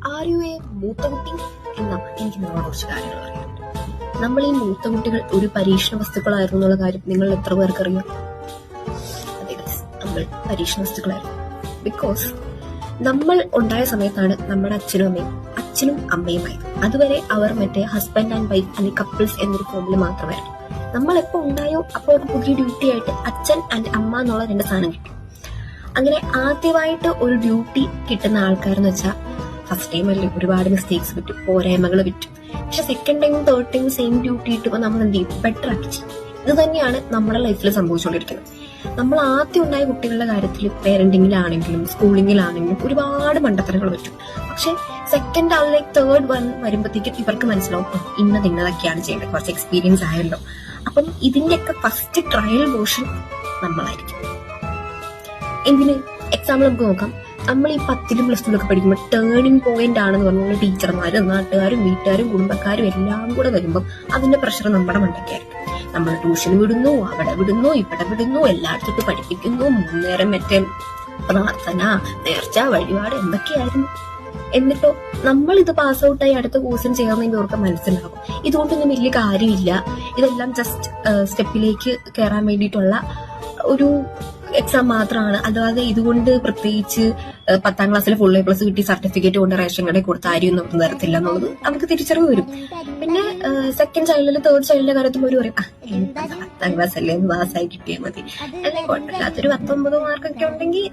Are you A മൂത്ത കുട്ടി എന്ന എനിക്ക് നിങ്ങളോട് കുറച്ച് കാര്യങ്ങൾ അറിയാം. നമ്മൾ ഈ മൂത്ത കുട്ടികൾ ഒരു പരീക്ഷണ വസ്തുക്കളായിരുന്നു എന്നുള്ള കാര്യം നിങ്ങൾ എത്ര പേർക്കറിയാം? അതെ, നമ്മൾ പരീക്ഷണ വസ്തുക്കളായിരുന്നു. ബിക്കോസ് നമ്മൾ ഉണ്ടായ സമയത്താണ് നമ്മുടെ അച്ഛനും അമ്മയുമായത്. അതുവരെ അവർ മറ്റേ ഹസ്ബൻഡ് ആൻഡ് വൈഫ് അല്ലെങ്കിൽ കപ്പിൾസ് എന്നൊരു ഫോമിൽ മാത്രമായിരുന്നു. നമ്മൾ എപ്പോൾ ഉണ്ടായോ അപ്പോൾ ഒരു പുതിയ ഡ്യൂട്ടി ആയിട്ട് അച്ഛൻ ആൻഡ് അമ്മ എന്നുള്ള രണ്ട് സാധനം കിട്ടും. അങ്ങനെ ആദ്യമായിട്ട് ഒരു ഡ്യൂട്ടി കിട്ടുന്ന ആൾക്കാരെന്ന് വെച്ചാൽ ഫസ്റ്റ് ടൈം അല്ലേ, ഒരുപാട് മിസ്റ്റേക്സ് പറ്റും, പോരായ്മകൾ പറ്റും. പക്ഷെ second time third time same duty കിട്ടുമ്പോൾ നമ്മൾ എന്ത് ചെയ്യും? ബെറ്റർ ആക്കി ചെയ്യും. ഇത് തന്നെയാണ് നമ്മുടെ ലൈഫിൽ സംഭവിച്ചുകൊണ്ടിരിക്കുന്നത്. നമ്മൾ ആദ്യം ഉണ്ടായ കുട്ടികളുടെ കാര്യത്തിൽ പേരന്റിങ്ങിലാണെങ്കിലും സ്കൂളിങ്ങിലാണെങ്കിലും ഒരുപാട് മണ്ടത്തരങ്ങൾ പറ്റും. പക്ഷെ സെക്കൻഡ് ലൈക്ക് തേർഡ് വൺ വരുമ്പോഴത്തേക്കും ഇവർക്ക് മനസ്സിലാവും ഇന്നതൊക്കെയാണ് ചെയ്യേണ്ടത്, കുറച്ച് എക്സ്പീരിയൻസ് ആയല്ലോ. അപ്പം ഇതിന്റെയൊക്കെ ഫസ്റ്റ് ട്രയൽ വേർഷൻ നമ്മളായിരിക്കും. എന്തിന്? എക്സാമ്പിൾ നമുക്ക് നോക്കാം. നമ്മൾ ഈ 10ലും +2 ഒക്കെ പഠിക്കുമ്പോൾ ടേണിംഗ് പോയിന്റ് ആണെന്ന് പറഞ്ഞുള്ള ടീച്ചർമാരും നാട്ടുകാരും വീട്ടുകാരും കുടുംബക്കാരും എല്ലാം കൂടെ വരുമ്പോൾ അതിന്റെ പ്രഷർ നമ്മുടെ മണ്ടയ്ക്കായിരിക്കും. നമ്മൾ ട്യൂഷൻ വിടുന്നു, അവിടെ വിടുന്നു, ഇവിടെ വിടുന്നു, എല്ലായിടത്തും പഠിപ്പിക്കുന്നു, 3 നേരം മറ്റേ പ്രാർത്ഥന, നേർച്ച, വഴിപാട് എന്തൊക്കെയായിരുന്നു. എന്നിട്ടോ നമ്മൾ ഇത് പാസ് ഔട്ടായി അടുത്ത കോഴ്സിന് ചെയ്യാമെന്ന് ഇവർക്ക് മനസ്സിലാകും. ഇതുകൊണ്ടൊന്നും വലിയ കാര്യമില്ല, ഇതെല്ലാം ജസ്റ്റ് സ്റ്റെപ്പിലേക്ക് കയറാൻ വേണ്ടിയിട്ടുള്ള ഒരു എക്സാം മാത്രമാണ്, അല്ലാതെ ഇതുകൊണ്ട് പ്രത്യേകിച്ച് 10ാം ക്ലാസ്സിൽ ഫുൾ A+ കിട്ടി സർട്ടിഫിക്കറ്റ് കൊണ്ട് റേഷൻ കടയിൽ കൊടുത്ത ആരും തരത്തില്ല എന്നുള്ളത് അവർക്ക് തിരിച്ചറിവ് വരും. പിന്നെ സെക്കൻഡ് ചൈൽഡിൽ തേർഡ് ചൈൽഡിന്റെ കാര്യത്തിൽ ഒരു പറയും 10ാം ക്ലാസ് അല്ലേ പാസ്സായി കിട്ടിയാൽ മതി, അല്ലെങ്കിൽ കുഴപ്പമില്ലാത്തൊരു 19 മാർക്കൊക്കെ ഉണ്ടെങ്കിൽ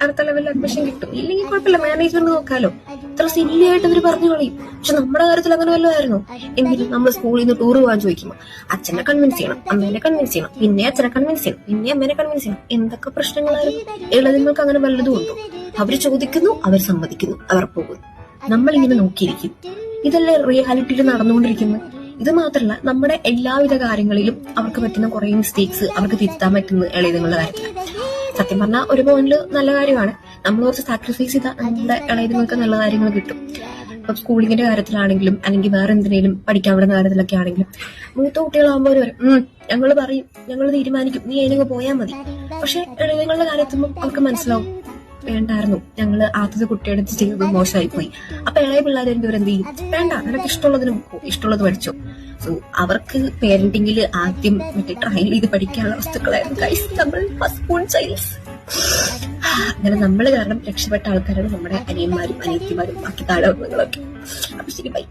അടുത്ത ലെവലിൽ അഡ്മിഷൻ കിട്ടും, ഇല്ലെങ്കിൽ കുഴപ്പമില്ല മാനേജ്മെന്റ് നോക്കാലോ. ഇത്ര സില്ലി ആയിട്ട് ഇവര് പറഞ്ഞു കളയും. പക്ഷെ നമ്മുടെ കാര്യത്തിൽ അങ്ങനെ വല്ലതായിരുന്നു? എന്തിനും നമ്മൾ സ്കൂളിൽ നിന്ന് ടൂർ പോകാൻ ചോദിക്കുമ്പോൾ അച്ഛനെ കൺവിൻസ് ചെയ്യണം, അമ്മേനെ കൺവിൻസ് ചെയ്യണം, പിന്നെ അച്ഛനെ കൺവിൻസ് ചെയ്യണം, പിന്നെ അമ്മേനെ കൺവിൻസ് ചെയ്യണം. എന്തൊക്കെ പ്രശ്നങ്ങളായിരുന്നു. ഇളതുങ്ങൾക്ക് അങ്ങനെ വല്ലതും ഉണ്ടോ? അവര് ചോദിക്കുന്നു, അവർ സമ്മതിക്കുന്നു, അവർ പോകുന്നു, നമ്മളിങ്ങനെ നോക്കിയിരിക്കും. ഇതല്ലേ റിയാലിറ്റിയിൽ നടന്നുകൊണ്ടിരിക്കുന്നത്. ഇത് മാത്രമല്ല, നമ്മുടെ എല്ലാവിധ കാര്യങ്ങളിലും അവർക്ക് പറ്റുന്ന കുറെ മിസ്റ്റേക്സ് അവർക്ക് തിരുത്താൻ പറ്റുന്ന ഇളയതുങ്ങളുടെ കാര്യത്തിൽ സത്യം പറഞ്ഞാൽ ഒരു പോയിന്റിൽ നല്ല കാര്യമാണ്. നമ്മൾ കുറച്ച് സാക്രിഫൈസ് ചെയ്താൽ നമ്മുടെ ഇളയതുങ്ങൾക്ക് നല്ല കാര്യങ്ങൾ കിട്ടും. ഇപ്പൊ സ്കൂളിങ്ങിന്റെ കാര്യത്തിലാണെങ്കിലും അല്ലെങ്കിൽ വേറെ എന്തിനേലും പഠിക്കാൻ വിടുന്ന കാര്യത്തിലൊക്കെ ആണെങ്കിലും മൂത്ത കുട്ടികളാകുമ്പോൾ അവർ വരും, ഞങ്ങൾ പറയും, ഞങ്ങൾ തീരുമാനിക്കും, നീ അതിനൊക്കെ പോയാൽ മതി. പക്ഷെ ഇളയതുങ്ങളുടെ കാര്യത്തുമ്പോൾ അവർക്ക് മനസ്സിലാവും, വേണ്ടായിരുന്നു, ഞങ്ങള് ആദ്യത്തെ കുട്ടിയെടുത്ത് ചെയ്തത് മോശമായി പോയി. അപ്പൊ ഇളയ പിള്ളേർ എന്ത് ചെയ്യും? വേണ്ട, നിനക്ക് ഇഷ്ടമുള്ളതിന് നോക്കൂ, ഇഷ്ടമുള്ളത് പഠിച്ചോ. സോ അവർക്ക് പേരന്റിങ്ങിൽ ആദ്യം മറ്റേ ട്രയൽ ചെയ്ത് പഠിക്കാനുള്ള വസ്തുക്കളായിരുന്നു ഗൈസ് നമ്മൾ ഫസ്റ്റ് ബോൺ ചൈൽഡ്സ്. അങ്ങനെ നമ്മൾ കാരണം രക്ഷപ്പെട്ട ആൾക്കാരാണ് നമ്മുടെ അനിയന്മാരും അനിയത്തിമാരും ബാക്കി താഴെ. അപ്പൊ ശരി, ബൈ.